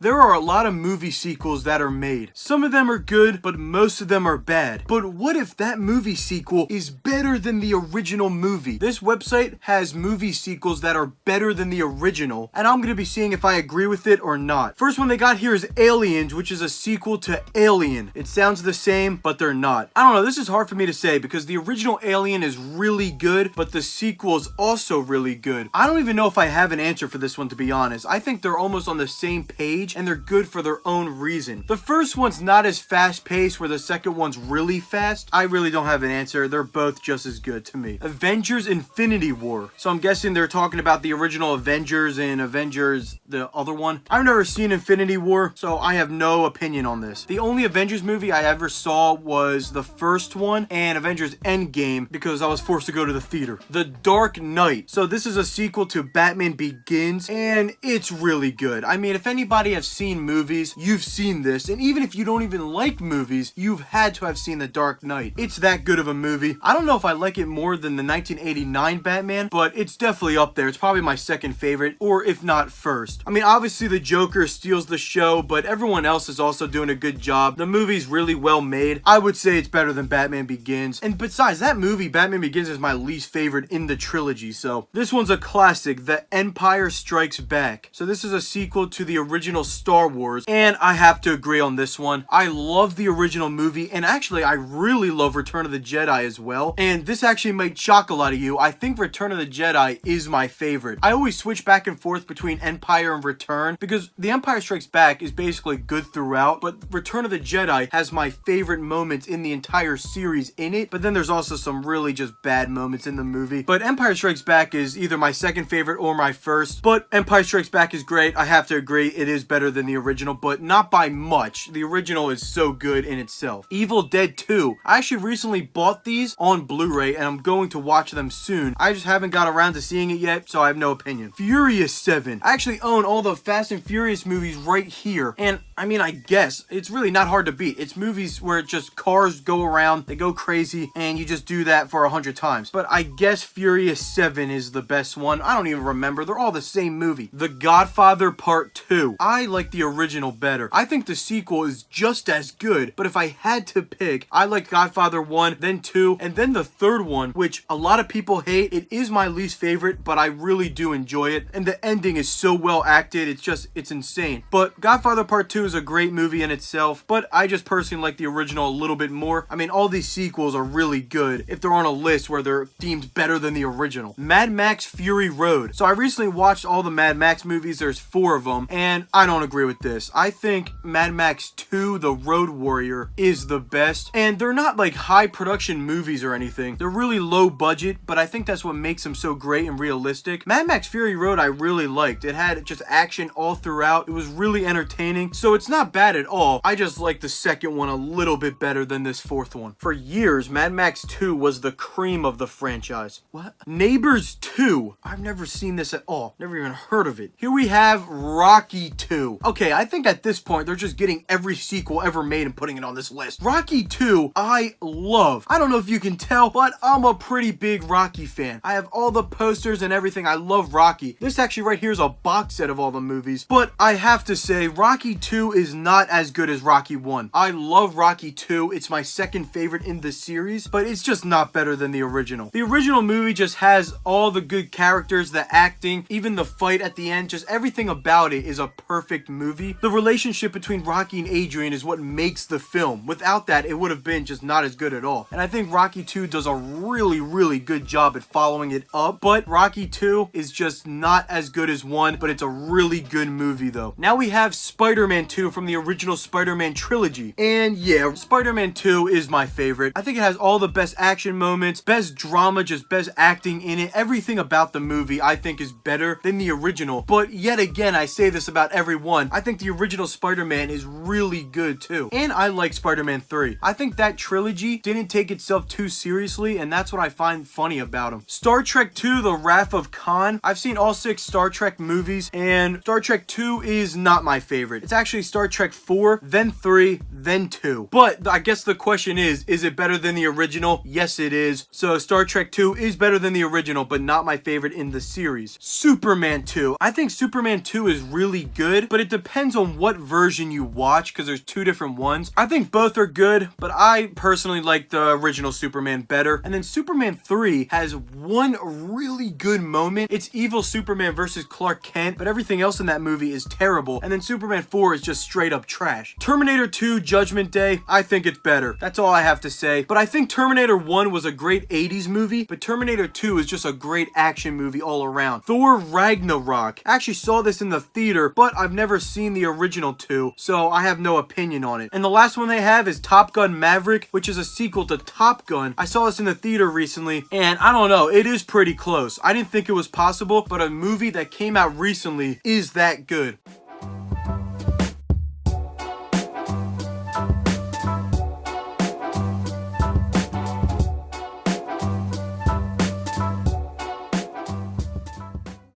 There are a lot of movie sequels that are made. Some of them are good, but most of them are bad. But what if that movie sequel is better than the original movie? This website has movie sequels that are better than the original, and I'm going to be seeing if I agree with it or not. First one they got here is Aliens, which is a sequel to Alien. It sounds the same, but they're not. I don't know, this is hard for me to say because the original Alien is really good, but the sequel is also really good. I don't even know if I have an answer for this one, to be honest. I think they're almost on the same page, and they're good for their own reason. The first one's not as fast-paced, where the second one's really fast. I really don't have an answer. They're both just as good to me. Avengers Infinity War. So I'm guessing they're talking about the original Avengers and Avengers, the other one. I've never seen Infinity War, so I have no opinion on this. The only Avengers movie I ever saw was the first one and Avengers Endgame because I was forced to go to the theater. The Dark Knight. So this is a sequel to Batman Begins, and it's really good. I mean, if anybody has seen movies, you've seen this, and even if you don't even like movies, you've had to have seen The Dark Knight. It's that good of a movie. I don't know if I like it more than the 1989 Batman, but it's definitely up there. It's probably my second favorite, or if not first. I mean, obviously the Joker steals the show, but everyone else is also doing a good job. The movie's really well made. I would say it's better than Batman Begins, and besides, that movie, Batman Begins, is my least favorite in the trilogy, so this one's a classic, The Empire Strikes Back. So this is a sequel to the original Star Wars, and I have to agree on this one. I love the original movie, and actually I really love Return of the Jedi as well, and this actually might shock a lot of you. I think Return of the Jedi is my favorite. I always switch back and forth between Empire and Return because The Empire Strikes Back is basically good throughout, but Return of the Jedi has my favorite moments in the entire series in it, but then there's also some really just bad moments in the movie. But Empire Strikes Back is either my second favorite or my first, but Empire Strikes Back is great. I have to agree, it is better than the original, but not by much. The original is so good in itself. Evil Dead 2. I actually recently bought these on Blu-ray, and I'm going to watch them soon. I just haven't got around to seeing it yet, so I have no opinion. Furious 7. I actually own all the Fast and Furious movies right here, and I mean, I guess it's really not hard to beat. It's movies where just cars go around, they go crazy, and you just do that for 100 times. But I guess Furious 7 is the best one. I don't even remember. They're all the same movie. The Godfather Part 2. I like the original better. I think the sequel is just as good, but if I had to pick, I like Godfather 1, then 2, and then the third one, which a lot of people hate. It is my least favorite, but I really do enjoy it, and the ending is so well acted, it's insane. But Godfather Part 2 is a great movie in itself, but I just personally like the original a little bit more. I mean, all these sequels are really good if they're on a list where they're deemed better than the original. Mad Max Fury Road. So I recently watched all the Mad Max movies. There's 4 of them, and I don't agree with this. I think Mad Max 2, The Road Warrior, is the best, and they're not like high production movies or anything. They're really low budget, but I think that's what makes them so great and realistic. Mad Max Fury Road I really liked. It had just action all throughout. It was really entertaining, so it's not bad at all. I just like the second one a little bit better than this fourth one. For years, Mad Max 2 was the cream of the franchise. What? Neighbors 2. I've never seen this at all. Never even heard of it. Here we have Rocky 2. Okay, I think at this point, they're just getting every sequel ever made and putting it on this list. Rocky 2, I love. I don't know if you can tell, but I'm a pretty big Rocky fan. I have all the posters and everything. I love Rocky. This actually right here is a box set of all the movies, but I have to say Rocky 2 is not as good as Rocky 1. I love Rocky 2. It's my second favorite in the series, but it's just not better than the original. The original movie just has all the good characters, the acting, even the fight at the end, just everything about it is a perfect movie. The relationship between Rocky and Adrian is what makes the film. Without that, it would have been just not as good at all. And I think Rocky 2 does a really good job at following it up, but Rocky 2 is just not as good as 1, but it's a really good movie though. Now we have Spider-Man 2 from the original Spider-Man trilogy, and yeah, Spider-Man 2 is my favorite. I think it has all the best action moments, best drama, just best acting in it. Everything about the movie I think is better than the original, but yet again, I say this about every one. I think the original Spider-Man is really good too, and I like Spider-Man 3. I think that trilogy didn't take itself too seriously, and that's what I find funny about them. Star Trek 2, The Wrath of Khan. I've seen all 6 Star Trek movies, and Star Trek 2 is not my favorite. It's actually Star Trek 4, then 3, then 2. But I guess the question is it better than the original? Yes, it is. So Star Trek 2 is better than the original, but not my favorite in the series. Superman 2. I think Superman 2 is really good, but it depends on what version you watch, because there's 2 different ones. I think both are good, but I personally like the original Superman better. And then Superman 3 has one really good moment. It's evil Superman versus Clark Kent, but everything else in that movie is terrible. And then Superman 4 is just straight up trash. Terminator 2 Judgment Day, I think it's better. That's all I have to say. But I think Terminator 1 was a great 80s movie, but Terminator 2 is just a great action movie all around. Thor Ragnarok. I actually saw this in the theater, but I've never seen the original 2, so I have no opinion on it. And the last one they have is Top Gun Maverick, which is a sequel to Top Gun. I saw this in the theater recently, and I don't know, it is pretty close. I didn't think it was possible, but a movie that came out recently is that good.